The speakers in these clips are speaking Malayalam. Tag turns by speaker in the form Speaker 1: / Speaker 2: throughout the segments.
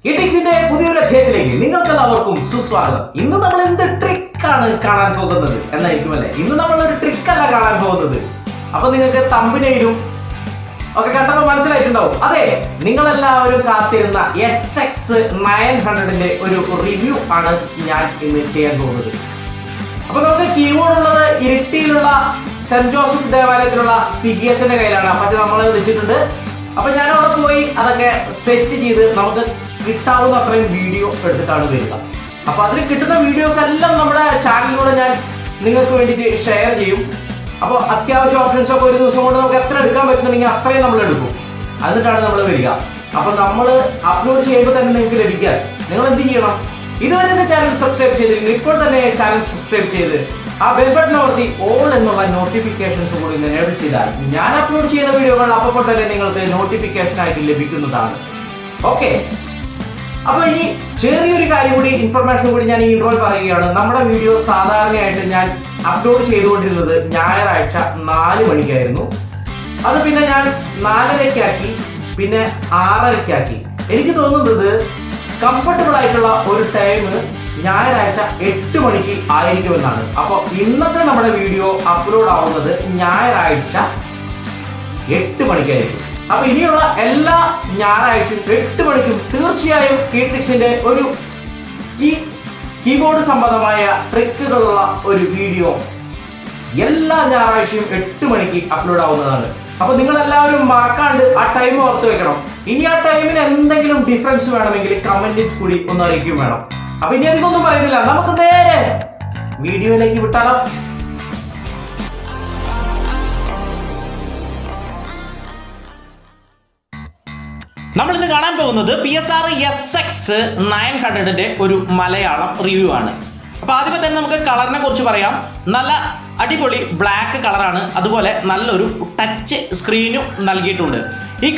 Speaker 1: Keytricsന്റെ പുതിയൊരു അധ്യായത്തിലേക്ക് നിങ്ങൾക്കെല്ലാവർക്കും സുസ്വാഗതം. ഇന്ന് നമ്മൾ എന്ത് ട്രിക്കാണ് കാണാൻ പോകുന്നത് എന്നായിരിക്കുമല്ലേ? ഇന്ന് നമ്മളൊരു ട്രിക്കല്ല കാണാൻ പോകുന്നത്. അപ്പൊ നിങ്ങൾക്ക് തമ്പനയിലും ഒക്കെ കണ്ടപ്പോൾ മനസ്സിലായിട്ടുണ്ടാവും. അതെ, നിങ്ങളെല്ലാവരും കാത്തിരുന്ന SX-900ന്റെ ഒരു റിവ്യൂ ആണ് ഞാൻ ഇന്ന് ചെയ്യാൻ പോകുന്നത്. അപ്പൊ നമുക്ക് കീബോർഡ് ഉള്ളത് ഇരിട്ടിയിലുള്ള സെന്റ് ജോസഫ് ദേവാലയത്തിലുള്ള CGHന്റെ കയ്യിലാണ്. പക്ഷെ നമ്മൾ വെച്ചിട്ടുണ്ട്. അപ്പൊ ഞാൻ അവിടെ പോയി അതൊക്കെ സെറ്റ് ചെയ്ത് നമുക്ക് കിട്ടാവുന്ന അത്രയും വീഡിയോ എടുത്തിട്ടാണ് വരിക. അപ്പൊ അതിൽ കിട്ടുന്ന വീഡിയോസ് എല്ലാം നമ്മുടെ ചാനലിലൂടെ ഞാൻ നിങ്ങൾക്ക് വേണ്ടിയിട്ട് ഷെയർ ചെയ്യും. അപ്പോൾ അത്യാവശ്യം ഓപ്ഷൻസ് ഒക്കെ ഒരു ദിവസം കൊണ്ട് നമുക്ക് എത്ര എടുക്കാൻ പറ്റുന്നുണ്ടെങ്കിൽ അത്രയും നമ്മൾ എടുക്കും. എന്നിട്ടാണ് നമ്മൾ വരിക. അപ്പൊ നമ്മൾ അപ്ലോഡ് ചെയ്യുമ്പോൾ തന്നെ നിങ്ങൾക്ക് ലഭിക്കാൻ നിങ്ങൾ എന്ത് ചെയ്യണം? ഇതുവരെ എന്റെ ചാനൽ സബ്സ്ക്രൈബ് ചെയ്തില്ലെങ്കിൽ ഇപ്പോൾ തന്നെ ചാനൽ സബ്സ്ക്രൈബ് ചെയ്ത് ആ ബെൽ ബട്ടൺ അമർത്തി ഓൾ എന്നുള്ള നോട്ടിഫിക്കേഷൻസ് കൂടി എനേബിൾ ചെയ്താൽ ഞാൻ അപ്ലോഡ് ചെയ്യുന്ന വീഡിയോകൾ അപ്പോൾ തന്നെ നിങ്ങൾക്ക് നോട്ടിഫിക്കേഷൻ ആയിട്ട് ലഭിക്കുന്നതാണ്. ഓക്കെ, അപ്പൊ ഇനി ചെറിയൊരു കാര്യം കൂടി, ഇൻഫർമേഷൻ കൂടി ഞാൻ ഈ ഇൻട്രോയിൽ പറയുകയാണ്. നമ്മുടെ വീഡിയോ സാധാരണയായിട്ട് ഞാൻ അപ്ലോഡ് ചെയ്തുകൊണ്ടിരുന്നത് ഞായറാഴ്ച 4 മണിക്കായിരുന്നു. അത് പിന്നെ ഞാൻ 4:30-ആക്കി, പിന്നെ 6:30-ആക്കി. എനിക്ക് തോന്നുന്നത് കംഫർട്ടബിൾ ആയിട്ടുള്ള ഒരു ടൈം ഞായറാഴ്ച 8 മണിക്ക് ആയിരിക്കുമെന്നാണ്. അപ്പോൾ ഇന്നത്തെ നമ്മുടെ വീഡിയോ അപ്ലോഡ് ആവുന്നത് ഞായറാഴ്ച 8 മണിക്കായിരിക്കും. അപ്പൊ ഇനിയുള്ള എല്ലാ ഞായറാഴ്ചയും 8 മണിക്കും തീർച്ചയായും കീട്രിക്സിന്റെ ഒരു കീബോർഡ് സംബന്ധമായ ട്രിക്കുകളുള്ള ഒരു വീഡിയോ എല്ലാ ഞായറാഴ്ചയും 8 മണിക്ക് അപ്ലോഡ് ആവുന്നതാണ്. അപ്പൊ നിങ്ങൾ എല്ലാവരും മറക്കാണ്ട് ആ ടൈം ഓർത്ത് വെക്കണം. ഇനി ആ ടൈമിന് എന്തെങ്കിലും ഡിഫറൻസ് വേണമെങ്കിൽ കമന്റിൽ കൂടി ഒന്ന് അറിയിക്കുകയും വേണം. അപ്പൊ ഇനി അധികം ഒന്നും പറയുന്നില്ല, നമുക്ക് നേരെ വീഡിയോയിലേക്ക് വിട്ടാലോ. നമ്മൾ ഇന്ന് കാണാൻ പോകുന്നത് PSR-SX-900ന്റെ ഒരു മലയാളം റിവ്യൂ ആണ്. അപ്പൊ ആദ്യമേ തന്നെ നമുക്ക് കളറിനെ കുറിച്ച് പറയാം. നല്ല അടിപൊളി ബ്ലാക്ക് കളറാണ്. അതുപോലെ നല്ലൊരു ടച്ച് സ്ക്രീനും നൽകിയിട്ടുണ്ട്. ഈ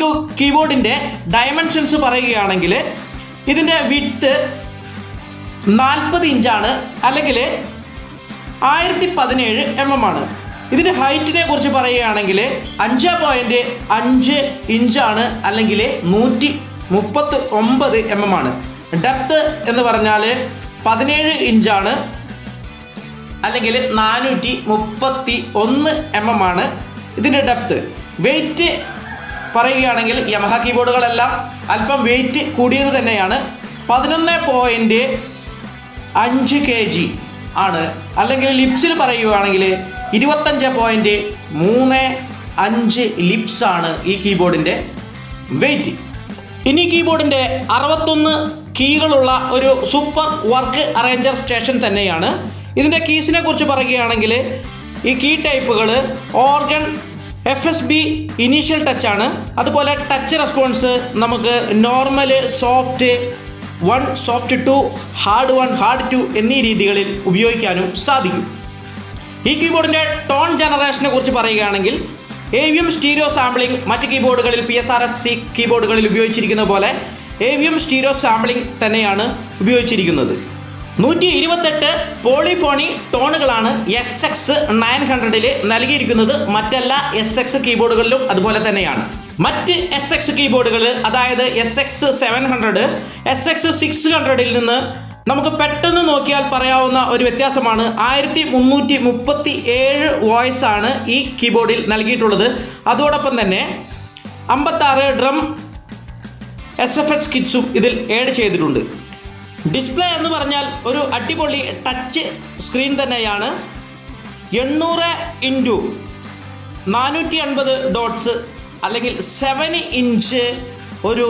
Speaker 1: കീബോർഡിന്റെ ഡയമെൻഷൻസ് പറയുകയാണെങ്കിൽ ഇതിന്റെ വിഡ്ത്ത് 40 ഇഞ്ചാണ്, അല്ലെങ്കിൽ 1017 mm ആണ്. ഇതിന്റെ ഹൈറ്റിനെ കുറിച്ച് പറയുകയാണെങ്കിൽ 5.5 ഇഞ്ചാണ്, അല്ലെങ്കിൽ 139 mm ആണ്. ഡെപ്ത് എന്ന് പറഞ്ഞാൽ 17 ഇഞ്ചാണ്, അല്ലെങ്കിൽ 431 mm ആണ് ഇതിന്റെ ഡെപ്ത്. വെയിറ്റ് പറയുകയാണെങ്കിൽ യമഹ കീബോർഡുകളെല്ലാം അല്പം വെയിറ്റ് കൂടിയത് തന്നെയാണ്. 11.5 kg ആണ്. അല്ലെങ്കിൽ ലിപ്സിൽ പറയുകയാണെങ്കിൽ 25.35 ലിപ്സ് ആണ് ഈ കീബോർഡിൻ്റെ വെയിറ്റ്. ഇനി കീബോർഡിൻ്റെ 61 കീകളുള്ള ഒരു സൂപ്പർ വർക്ക് അറേഞ്ചർ സ്റ്റേഷൻ തന്നെയാണ്. ഇതിൻ്റെ കീസിനെ കുറിച്ച് പറയുകയാണെങ്കിൽ ഈ കീ ടൈപ്പുകൾ ഓർഗൺ, FSB, ഇനീഷ്യൽ ടച്ച് ആണ്. അതുപോലെ ടച്ച് റെസ്പോൺസ് നമുക്ക് normal, soft 1, soft 2, hard 1, hard 2 എന്നീ രീതികളിൽ ഉപയോഗിക്കാനും സാധിക്കും. ഈ കീബോർഡിൻ്റെ ടോൺ ജനറേഷനെ കുറിച്ച് പറയുകയാണെങ്കിൽ AVM സ്റ്റീരിയോ സാമ്പിളിംഗ് മറ്റ് കീബോർഡുകളിൽ PSR-S കീബോർഡുകളിൽ ഉപയോഗിച്ചിരിക്കുന്ന പോലെ AVM സ്റ്റീരിയോ സാമ്പിളിംഗ് തന്നെയാണ് ഉപയോഗിച്ചിരിക്കുന്നത്. 128 പോളിഫോണി ടോണുകളാണ് SX-900ൽ നൽകിയിരിക്കുന്നത്. മറ്റെല്ലാ SX കീബോർഡുകളിലും അതുപോലെ തന്നെയാണ്. മറ്റ് SX കീബോർഡുകൾ, അതായത് SX-700, SX-600ൽ നിന്ന് നമുക്ക് പെട്ടെന്ന് നോക്കിയാൽ പറയാവുന്ന ഒരു വ്യത്യാസമാണ് 1337 വോയിസ് ആണ് ഈ കീബോർഡിൽ നൽകിയിട്ടുള്ളത്. അതോടൊപ്പം തന്നെ 56 ഡ്രം SFX കിറ്റ്സും ഇതിൽ ആഡ് ചെയ്തിട്ടുണ്ട്. ഡിസ്പ്ലേ എന്ന് പറഞ്ഞാൽ ഒരു അടിപൊളി ടച്ച് സ്ക്രീൻ തന്നെയാണ്. 800x450 ഡോട്ട്സ്, അല്ലെങ്കിൽ 7 ഇഞ്ച് ഒരു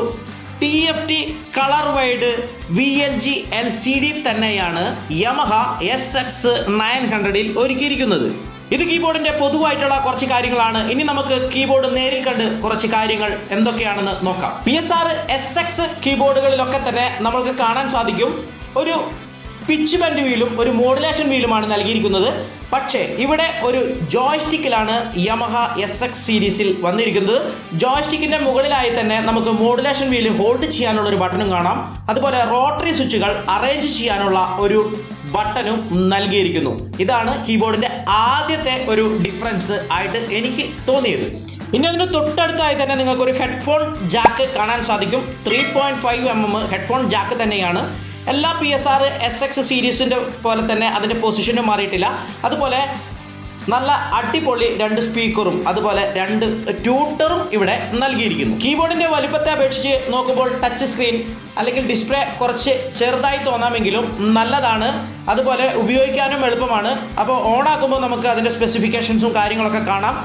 Speaker 1: TFT colour wide VLG LCD തന്നെയാണ് യമഹ SX-900ൽ ഒരുക്കിയിരിക്കുന്നത്. ഇത് കീബോർഡിന്റെ പൊതുവായിട്ടുള്ള കുറച്ച് കാര്യങ്ങളാണ്. ഇനി നമുക്ക് കീബോർഡ് നേരിൽ കണ്ട് കുറച്ച് കാര്യങ്ങൾ എന്തൊക്കെയാണെന്ന് നോക്കാം. PSR-SX കീബോർഡുകളിലൊക്കെ തന്നെ നമുക്ക് കാണാൻ സാധിക്കും ഒരു പിച്ച് ബെൻഡ് വീലും ഒരു മോഡുലേഷൻ വീലുമാണ് നൽകിയിരിക്കുന്നത്. പക്ഷേ ഇവിടെ ഒരു ജോയ്സ്റ്റിക്കിലാണ് യമഹ SX സീരീസിൽ വന്നിരിക്കുന്നത്. ജോയ്സ്റ്റിക്കിന്റെ മുകളിലായി തന്നെ നമുക്ക് മോഡുലേഷൻ വീല് ഹോൾഡ് ചെയ്യാനുള്ള ഒരു ബട്ടണും കാണാം. അതുപോലെ റോട്ടറി സ്വിച്ചുകൾ അറേഞ്ച് ചെയ്യാനുള്ള ഒരു
Speaker 2: ബട്ടണും നൽകിയിരിക്കുന്നു. ഇതാണ് കീബോർഡിന്റെ ആദ്യത്തെ ഒരു ഡിഫറൻസ് ആയിട്ട് എനിക്ക് തോന്നിയത്. ഇനി അതിന് തൊട്ടടുത്തായി തന്നെ നിങ്ങൾക്ക് ഒരു ഹെഡ്ഫോൺ ജാക്ക് കാണാൻ സാധിക്കും. 3.5 mm ഹെഡ്ഫോൺ ജാക്ക് തന്നെയാണ്. എല്ലാ PSR-SX സീരീസിൻ്റെ പോലെ തന്നെ അതിൻ്റെ പൊസിഷനും മാറിയിട്ടില്ല. അതുപോലെ നല്ല അടിപൊളി 2 സ്പീക്കറും അതുപോലെ 2 ട്യൂട്ടറും ഇവിടെ നൽകിയിരിക്കുന്നു. കീബോർഡിൻ്റെ വലുപ്പത്തെ അപേക്ഷിച്ച് നോക്കുമ്പോൾ ടച്ച് സ്ക്രീൻ അല്ലെങ്കിൽ ഡിസ്പ്ലേ കുറച്ച് ചെറുതായി തോന്നാമെങ്കിലും നല്ലതാണ്. അതുപോലെ ഉപയോഗിക്കാനും എളുപ്പമാണ്. അപ്പോൾ ഓണാക്കുമ്പോൾ നമുക്ക് അതിൻ്റെ സ്പെസിഫിക്കേഷൻസും കാര്യങ്ങളൊക്കെ കാണാം.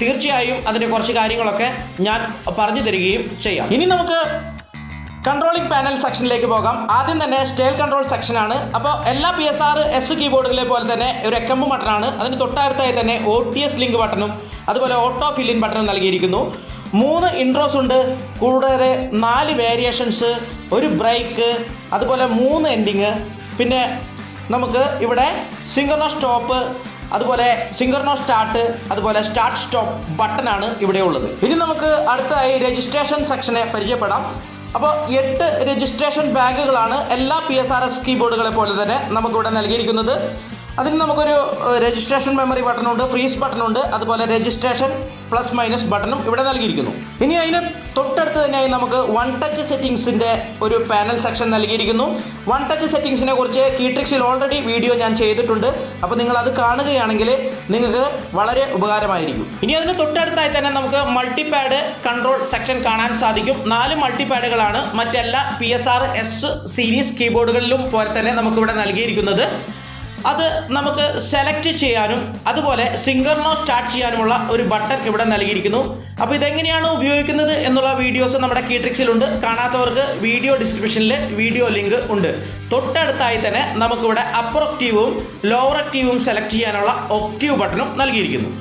Speaker 2: തീർച്ചയായും അതിൻ്റെ കുറച്ച് കാര്യങ്ങളൊക്കെ ഞാൻ പറഞ്ഞു തരികയും ചെയ്യാം. ഇനി നമുക്ക് കൺട്രോളിംഗ് പാനൽ സെക്ഷനിലേക്ക് പോകാം. ആദ്യം തന്നെ സ്റ്റൈൽ കൺട്രോൾ സെക്ഷനാണ്. അപ്പോൾ എല്ലാ PSR-S കീബോർഡുകളെ പോലെ തന്നെ ഒരു എക്കമ്പ് ബട്ടണാണ്. അതിന് തൊട്ടടുത്തായി തന്നെ OTS ലിങ്ക് ബട്ടണും അതുപോലെ ഓട്ടോ ഫില്ലിൻ ബട്ടണും നൽകിയിരിക്കുന്നു. 3 ഇൻട്രോസ് ഉണ്ട്, കൂടാതെ 4 വേരിയേഷൻസ്, ഒരു ബ്രേക്ക്, അതുപോലെ 3 എൻഡിങ്. പിന്നെ നമുക്ക് ഇവിടെ സിംഗർനോ സ്റ്റോപ്പ്, അതുപോലെ സിംഗർനോ സ്റ്റാർട്ട്, അതുപോലെ സ്റ്റാർട്ട് സ്റ്റോപ്പ് ബട്ടണാണ് ഇവിടെ ഉള്ളത്. ഇനി നമുക്ക് അടുത്തതായി രജിസ്ട്രേഷൻ സെക്ഷനെ പരിചയപ്പെടാം. അപ്പോൾ 8 രജിസ്ട്രേഷൻ ബാഗുകളാണ് എല്ലാ PSR-S കീബോർഡുകളെ പോലെ തന്നെ നമുക്കിവിടെ നൽകിയിരിക്കുന്നത്. അതിന് നമുക്കൊരു രജിസ്ട്രേഷൻ മെമ്മറി ബട്ടണുണ്ട്, ഫ്രീസ് ബട്ടണുണ്ട്, അതുപോലെ രജിസ്ട്രേഷൻ പ്ലസ് മൈനസ് ബട്ടണും ഇവിടെ നൽകിയിരിക്കുന്നു. ഇനി അതിന് തൊട്ടടുത്ത് തന്നെയായി നമുക്ക് വൺ ടച്ച് സെറ്റിംഗ്സിൻ്റെ ഒരു പാനൽ സെക്ഷൻ നൽകിയിരിക്കുന്നു. വൺ ടച്ച് സെറ്റിംഗ്സിനെ കുറിച്ച് കീട്രിക്സിൽ ഓൾറെഡി വീഡിയോ ഞാൻ ചെയ്തിട്ടുണ്ട്. അപ്പോൾ നിങ്ങൾ അത് കാണുകയാണെങ്കിൽ നിങ്ങൾക്ക് വളരെ ഉപകാരമായിരിക്കും. ഇനി അതിന് തൊട്ടടുത്തായി തന്നെ നമുക്ക് മൾട്ടിപാഡ് കൺട്രോൾ സെക്ഷൻ കാണാൻ സാധിക്കും. 4 മൾട്ടിപാഡുകളാണ് മറ്റെല്ലാ PSR-S സീരീസ് കീബോർഡുകളിലും പോലെ തന്നെ നമുക്കിവിടെ നൽകിയിരിക്കുന്നത്. അത് നമുക്ക് സെലക്ട് ചെയ്യാനും അതുപോലെ സിംഗർനോ സ്റ്റാർട്ട് ചെയ്യാനുമുള്ള ഒരു ബട്ടൺ ഇവിടെ നൽകിയിരിക്കുന്നു. അപ്പോൾ ഇതെങ്ങനെയാണ് ഉപയോഗിക്കുന്നത് എന്നുള്ള വീഡിയോസ് നമ്മുടെ കീട്രിക്സിലുണ്ട്. കാണാത്തവർക്ക് വീഡിയോ ഡിസ്ക്രിപ്ഷനിൽ വീഡിയോ ലിങ്ക് ഉണ്ട്. തൊട്ടടുത്തായി തന്നെ നമുക്കിവിടെ അപ്പർ ഒക്റ്റീവും ലോവർ ഒക്റ്റീവും സെലക്ട് ചെയ്യാനുള്ള ഒക്റ്റീവ് ബട്ടണും നൽകിയിരിക്കുന്നു.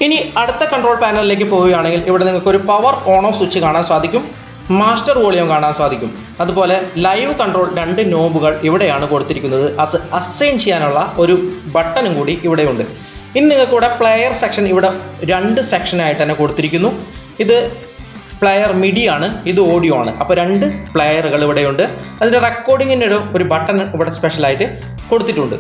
Speaker 2: ഇനി അടുത്ത കൺട്രോൾ പാനലിലേക്ക് പോവുകയാണെങ്കിൽ ഇവിടെ നിങ്ങൾക്കൊരു പവർ ഓൺ ഓഫ് സ്വിച്ച് കാണാൻ സാധിക്കും, മാസ്റ്റർ വോളിയം കാണാൻ സാധിക്കും. അതുപോലെ ലൈവ് കൺട്രോൾ 2 നോബുകൾ ഇവിടെയാണ് കൊടുത്തിരിക്കുന്നത്. അസൈൻ ചെയ്യാനുള്ള ഒരു ബട്ടണും കൂടി ഇവിടെയുണ്ട്. ഇനി നിങ്ങൾക്ക് ഇവിടെ പ്ലെയർ സെക്ഷൻ ഇവിടെ 2 സെക്ഷനായിട്ട് തന്നെ കൊടുത്തിരിക്കുന്നു. ഇത് പ്ലെയർ MIDI ആണ്, ഇത് ഓഡിയോ ആണ്. അപ്പോൾ 2 പ്ലെയറുകൾ ഇവിടെയുണ്ട്. അതിൻ്റെ റെക്കോർഡിങ്ങിൻ്റെ ഒരു ബട്ടൺ ഇവിടെ സ്പെഷ്യലായിട്ട് കൊടുത്തിട്ടുണ്ട്.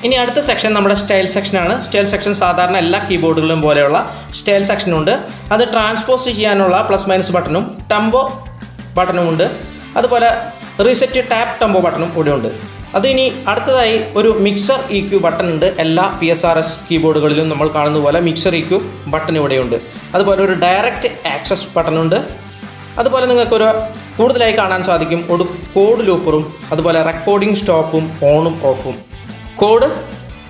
Speaker 2: ഇനി അടുത്ത സെക്ഷൻ നമ്മുടെ സ്റ്റൈൽ സെക്ഷനാണ്. സ്റ്റൈൽ സെക്ഷൻ സാധാരണ എല്ലാ കീബോർഡുകളും പോലെയുള്ള സ്റ്റൈൽ സെക്ഷനുണ്ട്. അത് ട്രാൻസ്പോസ് ചെയ്യാനുള്ള പ്ലസ് മൈനസ് ബട്ടണും ടെമ്പോ ബട്ടണും ഉണ്ട്. അതുപോലെ റീസെറ്റ് ടാപ്പ് ടെമ്പോ ബട്ടണും ഇവിടെ ഉണ്ട്. അത് ഇനി അടുത്തതായി ഒരു മിക്സർ EQ ബട്ടൺ ഉണ്ട്. എല്ലാ PSR-S കീബോർഡുകളിലും നമ്മൾ കാണുന്ന പോലെ മിക്സർ EQ ബട്ടൺ ഇവിടെയുണ്ട്. അതുപോലെ ഒരു ഡയറക്റ്റ് ആക്സസ് ബട്ടൺ ഉണ്ട്. അതുപോലെ നിങ്ങൾക്കൊരു കൂടുതലായി കാണാൻ സാധിക്കും ഒരു കോഡ് ലൂപ്പറും അതുപോലെ റെക്കോർഡിംഗ് സ്റ്റോപ്പും ഓണും ഓഫും. കോഡ്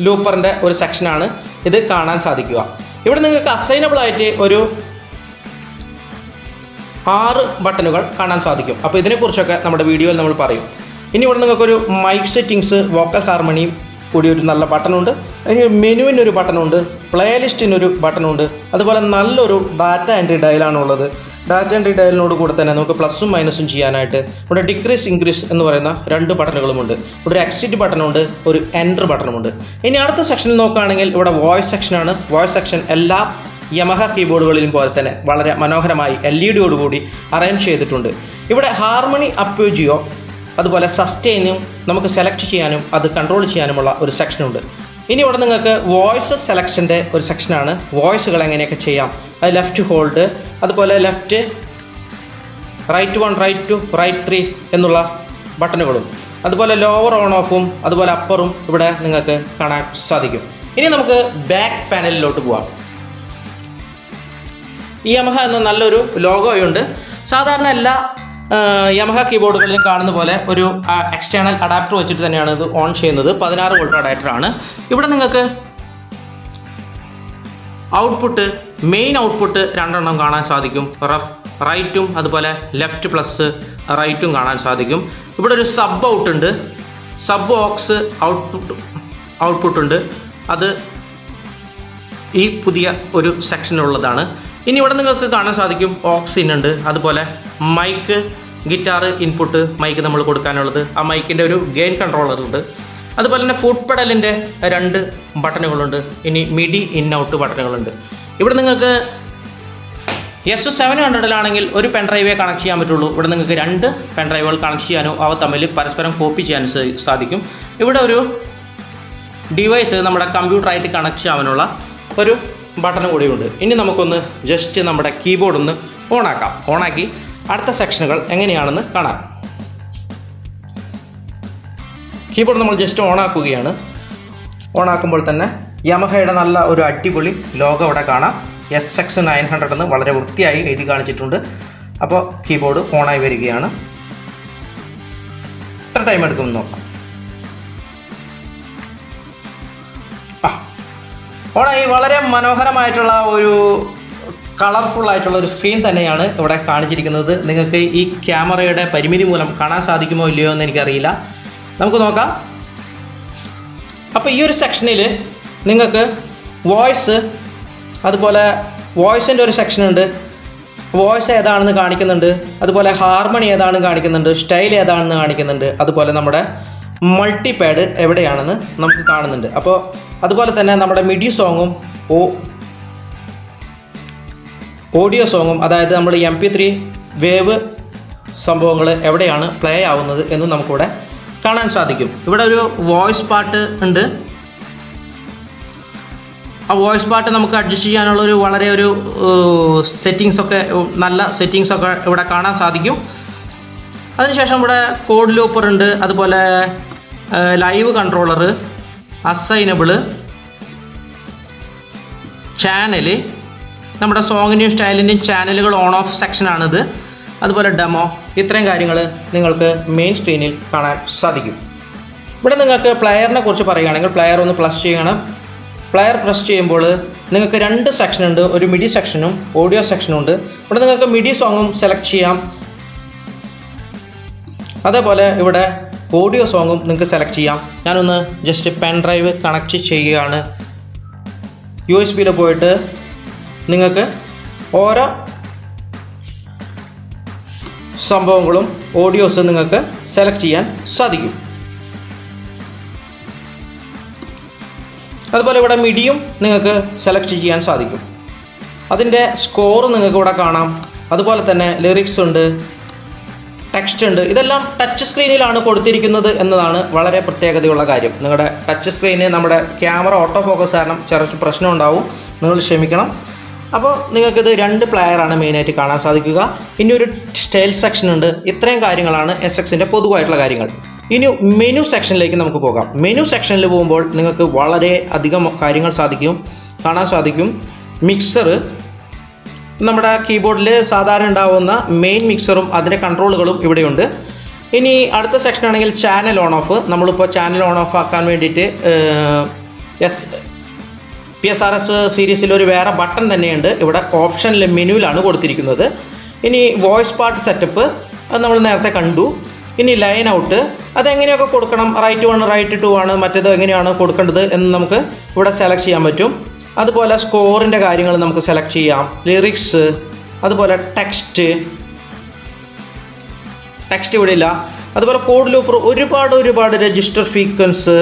Speaker 2: ലൂപ്പറിൻ്റെ ഒരു സെക്ഷനാണ് ഇത് കാണാൻ സാധിക്കുക. ഇവിടെ നിങ്ങൾക്ക് അസൈനബിൾ ആയിട്ട് ഒരു 6 ബട്ടണുകൾ കാണാൻ സാധിക്കും. അപ്പോൾ ഇതിനെക്കുറിച്ചൊക്കെ നമ്മുടെ വീഡിയോയിൽ നമ്മൾ പറയും. ഇനി ഇവിടെ നിങ്ങൾക്കൊരു മൈക്ക് സെറ്റിങ്സ്, വോക്കൽ ഹാർമണിയും കൂടി ഒരു നല്ല ബട്ടണുണ്ട്. ഇനി മെനുവിനൊരു ബട്ടണുണ്ട്, പ്ലേലിസ്റ്റിനൊരു ബട്ടണുണ്ട്. അതുപോലെ നല്ലൊരു ഡാറ്റ എൻട്രി ഡയലാണുള്ളത്. ഡാറ്റ എൻട്രി ഡയലിനോട് കൂടെ തന്നെ നമുക്ക് പ്ലസും മൈനസും ചെയ്യാനായിട്ട് ഇവിടെ ഡിക്രീസ് ഇൻക്രീസ് എന്ന് പറയുന്ന 2 ബട്ടണുകളുമുണ്ട്. ഇവിടെ ഒരു എക്സിറ്റ് ബട്ടണുണ്ട്, ഒരു എൻറ്റർ ബട്ടണുമുണ്ട്. ഇനി അടുത്ത സെക്ഷനിൽ നോക്കുകയാണെങ്കിൽ ഇവിടെ വോയിസ് സെക്ഷനാണ്. വോയിസ് സെക്ഷൻ എല്ലാ Yamaha കീബോർഡുകളിലും പോലെ തന്നെ വളരെ മനോഹരമായി LED-യോടുകൂടി അറേഞ്ച് ചെയ്തിട്ടുണ്ട്. ഇവിടെ ഹാർമണി അപ്യോജിയോ അതുപോലെ സസ്റ്റെയിനും നമുക്ക് സെലക്ട് ചെയ്യാനും അത് കൺട്രോൾ ചെയ്യാനുമുള്ള ഒരു സെക്ഷനുണ്ട്. ഇനി ഇവിടെ നിങ്ങൾക്ക് വോയിസ് സെലക്ഷൻ്റെ ഒരു സെക്ഷനാണ്. വോയിസുകൾ എങ്ങനെയൊക്കെ ചെയ്യാം, അത് ലെഫ്റ്റ് ഹോൾഡ്, അതുപോലെ ലെഫ്റ്റ്, റൈറ്റ് 1, റൈറ്റ് 2, റൈറ്റ് 3 എന്നുള്ള ബട്ടണുകളും, അതുപോലെ ലോവർ ഓൺ ഓഫും അതുപോലെ അപ്പറും ഇവിടെ നിങ്ങൾക്ക് കാണാൻ സാധിക്കും. ഇനി നമുക്ക് ബാക്ക് പാനലിലോട്ട് പോവാം. Yamaha എന്ന നല്ലൊരു ലോഗോയുണ്ട്. സാധാരണ എല്ലാ Yamaha കീബോർഡുകളിലും കാണുന്ന പോലെ ഒരു എക്സ്റ്റേണൽ അഡാപ്റ്റർ വെച്ചിട്ട് തന്നെയാണ് ഇത് ഓൺ ചെയ്യുന്നത്. 16 വോൾട്ട് അഡാപ്റ്ററാണ്. ഇവിടെ നിങ്ങൾക്ക് ഔട്ട്പുട്ട്, മെയിൻ ഔട്ട്പുട്ട് 2 എണ്ണം കാണാൻ സാധിക്കും. റൈറ്റും അതുപോലെ ലെഫ്റ്റ് പ്ലസ് റൈറ്റും കാണാൻ സാധിക്കും. ഇവിടെ ഒരു സബ് ഔട്ട് ഉണ്ട്, സബ് ഓക്സ് ഔട്ട്പുട്ട് ഉണ്ട്. അത് ഈ പുതിയ ഒരു സെക്ഷനുള്ളതാണ്. ഇനി ഇവിടെ നിങ്ങൾക്ക് കാണാൻ സാധിക്കും ഓക്സ് ഇൻ ഉണ്ട്, അതുപോലെ മൈക്ക്, ഗിറ്റാർ ഇൻപുട്ട് മൈക്ക് നമ്മൾ കൊടുക്കാനുള്ളത്. ആ മൈക്കിൻ്റെ ഒരു ഗെയിൻ കൺട്രോളർ ഉണ്ട്. അതുപോലെ തന്നെ ഫുഡ് പെഡലിൻ്റെ 2 ബട്ടണുകളുണ്ട്. ഇനി MIDI ഇൻ ഔട്ട് ബട്ടണുകളുണ്ട്. ഇവിടെ നിങ്ങൾക്ക് S700-ലാണെങ്കിൽ ഒരു പെൻഡ്രൈവേ കണക്ട് ചെയ്യാൻ പറ്റുള്ളൂ. ഇവിടെ നിങ്ങൾക്ക് 2 പെൻഡ്രൈവുകൾ കണക്ട് ചെയ്യാനോ അവ തമ്മിൽ പരസ്പരം കോപ്പി ചെയ്യാൻ സാധിക്കും. ഇവിടെ ഒരു ഡിവൈസ് നമ്മുടെ കമ്പ്യൂട്ടറായിട്ട് കണക്ട് ചെയ്യാനുള്ള ഒരു ബട്ടൺ കൂടിയുണ്ട്. ഇനി നമുക്കൊന്ന് ജസ്റ്റ് നമ്മുടെ കീബോർഡ് ഒന്ന് ഓണാക്കാം. ഓണാക്കി അടുത്ത സെക്ഷനുകൾ എങ്ങനെയാണെന്ന് കാണാം. കീബോർഡ് നമ്മൾ ജസ്റ്റ് ഓണാക്കുകയാണ്. ഓണാക്കുമ്പോൾ തന്നെ യമഹയുടെ നല്ല ഒരു അടിപൊളി ലോഗോ ഇവിടെ കാണാം. SX-900 എന്ന് വളരെ വൃത്തിയായി എഴുതി കാണിച്ചിട്ടുണ്ട്. അപ്പോൾ കീബോർഡ് ഓണായി വരികയാണ്. എത്ര ടൈം എടുക്കുമെന്ന് നോക്കാം. ഓണായി. വളരെ മനോഹരമായിട്ടുള്ള ഒരു കളർഫുൾ ആയിട്ടുള്ള ഒരു സ്ക്രീൻ തന്നെയാണ് ഇവിടെ കാണിച്ചിരിക്കുന്നത്. നിങ്ങൾക്ക് ഈ ക്യാമറയുടെ പരിമിതി മൂലം കാണാൻ സാധിക്കുമോ ഇല്ലയോ എന്ന് എനിക്കറിയില്ല. നമുക്ക് നോക്കാം. അപ്പോൾ ഈ ഒരു സെക്ഷനിൽ നിങ്ങൾക്ക് വോയിസ്, അതുപോലെ വോയിസിൻ്റെ ഒരു സെക്ഷനുണ്ട്. വോയിസ് ഏതാണെന്ന് കാണിക്കുന്നുണ്ട്. അതുപോലെ ഹാർമണി ഏതാണെന്ന് കാണിക്കുന്നുണ്ട്. സ്റ്റൈൽ ഏതാണെന്ന് കാണിക്കുന്നുണ്ട്. അതുപോലെ നമ്മുടെ മൾട്ടിപാഡ് എവിടെയാണെന്ന് നമുക്ക് കാണുന്നുണ്ട്. അപ്പോൾ അതുപോലെ തന്നെ നമ്മുടെ മിഡി സോങ്ങും ഓഡിയോ സോങ്ങും, അതായത് നമ്മൾ MP3 വേവ് സംഭവങ്ങൾ എവിടെയാണ് പ്ലേ ആവുന്നത് എന്നും നമുക്കിവിടെ കാണാൻ സാധിക്കും. ഇവിടെ ഒരു വോയിസ് പാർട്ട് ഉണ്ട്. ആ വോയിസ് പാർട്ട് നമുക്ക് അഡ്ജസ്റ്റ് ചെയ്യാനുള്ളൊരു വളരെ ഒരു സെറ്റിങ്സൊക്കെ, നല്ല സെറ്റിങ്സൊക്കെ ഇവിടെ കാണാൻ സാധിക്കും. അതിനുശേഷം ഇവിടെ കോഡ് ലൂപ്പർ ഉണ്ട്. അതുപോലെ ലൈവ് കൺട്രോളർ, അസൈനബിള്, ചാനല്, നമ്മുടെ സോങ്ങിൻ്റെയും സ്റ്റൈലിൻ്റെയും ചാനലുകൾ ഓൺ ഓഫ് സെക്ഷനാണിത്. അതുപോലെ ഡെമോ, ഇത്രയും കാര്യങ്ങൾ നിങ്ങൾക്ക് മെയിൻ സ്ക്രീനിൽ കാണാൻ സാധിക്കും. ഇവിടെ നിങ്ങൾക്ക് പ്ലെയറിനെ കുറിച്ച് പറയുകയാണെങ്കിൽ പ്ലെയർ ഒന്ന് പ്ലസ് ചെയ്യണം. പ്ലെയർ പ്രസ് ചെയ്യുമ്പോൾ നിങ്ങൾക്ക് 2 സെക്ഷനുണ്ട്. ഒരു മിഡി സെക്ഷനും ഓഡിയോ സെക്ഷനും ഉണ്ട്. ഇവിടെ നിങ്ങൾക്ക് മിഡി സോങ്ങും സെലക്ട് ചെയ്യാം. അതേപോലെ ഇവിടെ ഓഡിയോ സോങ്ങും നിങ്ങൾക്ക് സെലക്ട് ചെയ്യാം. ഞാനൊന്ന് ജസ്റ്റ് പെൻ ഡ്രൈവ് കണക്ട് ചെയ്യുകയാണ്. USB-യിൽ പോയിട്ട് നിങ്ങൾക്ക് ഓരോ സംഭവങ്ങളും ഓഡിയോസ് നിങ്ങൾക്ക് സെലക്ട് ചെയ്യാൻ സാധിക്കും. അതുപോലെ ഇവിടെ മിഡിയും നിങ്ങൾക്ക് സെലക്ട് ചെയ്യാൻ സാധിക്കും. അതിൻ്റെ സ്കോർ നിങ്ങൾക്ക് ഇവിടെ കാണാം. അതുപോലെ തന്നെ ലിറിക്സ് ഉണ്ട്, ടെക്സ്റ്റ് ഉണ്ട്. ഇതെല്ലാം ടച്ച് സ്ക്രീനിലാണ് കൊടുത്തിരിക്കുന്നത് എന്നതാണ് വളരെ പ്രത്യേകതയുള്ള കാര്യം. നിങ്ങളുടെ ടച്ച് സ്ക്രീന് നമ്മുടെ ക്യാമറ ഓട്ടോ ഫോക്കസ് കാരണം ചെറിയ പ്രശ്നം ഉണ്ടാവും, നിങ്ങൾ ക്ഷമിക്കണം. അപ്പോൾ നിങ്ങൾക്കിത് 2 പ്ലെയറാണ് മെയിനായിട്ട് കാണാൻ സാധിക്കുക. ഇനി ഒരു സ്റ്റൈൽ സെക്ഷൻ ഉണ്ട്. ഇത്രയും കാര്യങ്ങളാണ് SX-ൻ്റെ പൊതുവായിട്ടുള്ള കാര്യങ്ങൾ. ഇനി മെനു സെക്ഷനിലേക്ക് നമുക്ക് പോകാം. മെനു സെക്ഷനിൽ പോകുമ്പോൾ നിങ്ങൾക്ക് വളരെ അധികം കാര്യങ്ങൾ കാണാൻ സാധിക്കും. മിക്സർ, നമ്മുടെ കീബോർഡിൽ സാധാരണ ഉണ്ടാവുന്ന മെയിൻ മിക്സറും അതിൻ്റെ കൺട്രോളുകളും ഇവിടെയുണ്ട്. ഇനി അടുത്ത സെക്ഷനാണെങ്കിൽ ചാനൽ ഓൺ ഓഫ്. നമ്മളിപ്പോൾ ചാനൽ ഓൺ ഓഫ് ആക്കാൻ വേണ്ടിയിട്ട് PSR-S സീരീസിൽ ഒരു വേറെ ബട്ടൺ തന്നെയുണ്ട്. ഇവിടെ ഓപ്ഷനിൽ മെനുവിലാണ് കൊടുത്തിരിക്കുന്നത്. ഇനി വോയിസ് പാർട്ട് സെറ്റപ്പ്, അത് നമ്മൾ നേരത്തെ കണ്ടു. ഇനി ലൈൻ ഔട്ട്, അതെങ്ങനെയൊക്കെ കൊടുക്കണം, റൈറ്റ് 1 റൈറ്റ് 2 ആണ്, മറ്റേത് എങ്ങനെയാണ് കൊടുക്കേണ്ടത് എന്ന് നമുക്ക് ഇവിടെ സെലക്ട് ചെയ്യാൻ പറ്റും. അതുപോലെ സ്കോറിൻ്റെ കാര്യങ്ങൾ നമുക്ക് സെലക്ട് ചെയ്യാം. ലിറിക്സ്, അതുപോലെ ടെക്സ്റ്റ് ഇവിടെ ഇല്ല. അതുപോലെ കോഡ് ലൂപ്പർ, ഒരുപാട് രജിസ്റ്റർ ഫ്രീക്വൻസ്,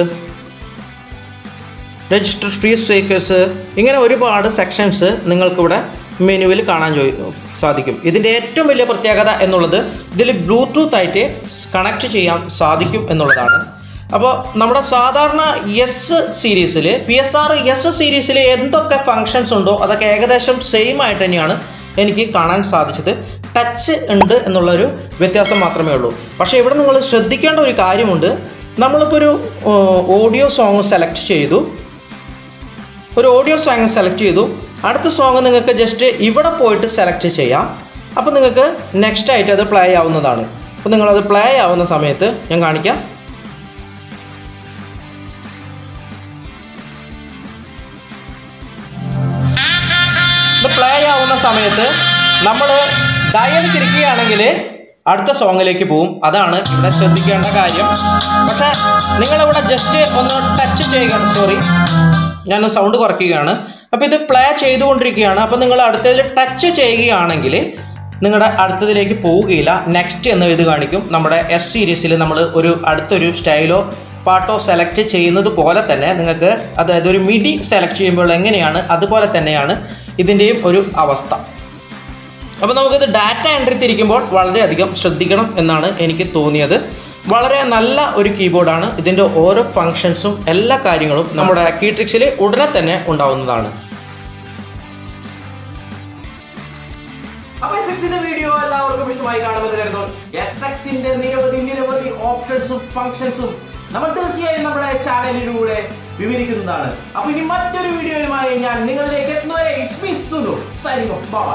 Speaker 2: ഇങ്ങനെ ഒരുപാട് സെക്ഷൻസ് നിങ്ങൾക്കിവിടെ മെനുവിൽ കാണാൻ സാധിക്കും. ഇതിൻ്റെ ഏറ്റവും വലിയ പ്രത്യേകത എന്നുള്ളത് ഇതിൽ ബ്ലൂടൂത്ത് ആയിട്ട് കണക്ട് ചെയ്യാൻ സാധിക്കും എന്നുള്ളതാണ്. അപ്പോൾ നമ്മുടെ സാധാരണ PSR-S സീരീസിൽ എന്തൊക്കെ ഫങ്ഷൻസ് ഉണ്ടോ അതൊക്കെ ഏകദേശം സെയിം ആയിട്ട് തന്നെയാണ് എനിക്ക് കാണാൻ സാധിച്ചത്. ടച്ച് ഉണ്ട് എന്നുള്ളൊരു വ്യത്യാസം മാത്രമേ ഉള്ളൂ. പക്ഷേ ഇവിടെ നിങ്ങൾ ശ്രദ്ധിക്കേണ്ട ഒരു കാര്യമുണ്ട്. നമ്മളിപ്പോൾ ഒരു ഓഡിയോ സോങ് സെലക്ട് ചെയ്തു. അടുത്ത സോങ് നിങ്ങൾക്ക് ജസ്റ്റ് ഇവിടെ പോയിട്ട് സെലക്ട് ചെയ്യാം. അപ്പോൾ നിങ്ങൾക്ക് നെക്സ്റ്റ് ആയിട്ട് അത് പ്ലേ ആവുന്നതാണ്. അപ്പോൾ നിങ്ങളത് പ്ലേ ആവുന്ന സമയത്ത് ഞാൻ കാണിക്കാം. ഇത് പ്ലേ ആവുന്ന സമയത്ത് നമ്മൾ ഡയൽ തിരിക്കുകയാണെങ്കിൽ അടുത്ത സോങ്ങിലേക്ക് പോവും. അതാണ് ഇവിടെ ശ്രദ്ധിക്കേണ്ട കാര്യം. പക്ഷേ നിങ്ങളിവിടെ ജസ്റ്റ് ഒന്ന് ടച്ച് ചെയ്യുക. ഞാൻ സൗണ്ട് കുറയ്ക്കുകയാണ്. അപ്പോൾ ഇത് പ്ലേ ചെയ്തുകൊണ്ടിരിക്കുകയാണ്. അപ്പോൾ നിങ്ങൾ അടുത്തതിൽ ടച്ച് ചെയ്യുകയാണെങ്കിൽ നിങ്ങളുടെ അടുത്തതിലേക്ക് പോവുകയില്ല. നെക്സ്റ്റ് എന്ന് ഇത് കാണിക്കും. നമ്മുടെ S സീരീസിൽ നമ്മൾ അടുത്തൊരു സ്റ്റൈലോ പാട്ടോ സെലക്ട് ചെയ്യുന്നത് പോലെ തന്നെ നിങ്ങൾക്ക്, അതായത് ഒരു മിഡി സെലക്ട് ചെയ്യുമ്പോൾ എങ്ങനെയാണ് അതുപോലെ തന്നെയാണ് ഇതിൻ്റെയും ഒരു അവസ്ഥ. അപ്പോൾ നമുക്കിത് ഡാറ്റ എൻട്രി തിരിക്കുമ്പോൾ വളരെയധികം ശ്രദ്ധിക്കണം എന്നാണ് എനിക്ക് തോന്നിയത്. വളരെ നല്ല ഒരു കീബോർഡാണ്. ഇതിൻ്റെ ഓരോ ഫങ്ഷൻസും എല്ലാ കാര്യങ്ങളും നമ്മുടെ കീട്രിക്സിൽ ഉടനെ തന്നെ ഉണ്ടാവുന്നതാണ്.
Speaker 1: അപ്പോൾ SX-ന്റെ വീഡിയോ എല്ലാവർക്കും ഇഷ്ടമായി കാണുമെന്ന് കരുതുന്നു. SX-ന്റെ നിരവധി ഓപ്ഷൻസും ഫങ്ഷൻസും നമ്മൾ തീർച്ചയായും നമ്മുടെ ചാനലിലൂടെ വിവരിക്കുന്നതാണ്. അപ്പോൾ ഇനി മറ്റൊരു വീഡിയോയുമായി ഞാൻ നിങ്ങളിലേക്ക് എത്തുന്നവരെ it's me Sunu signing off. By.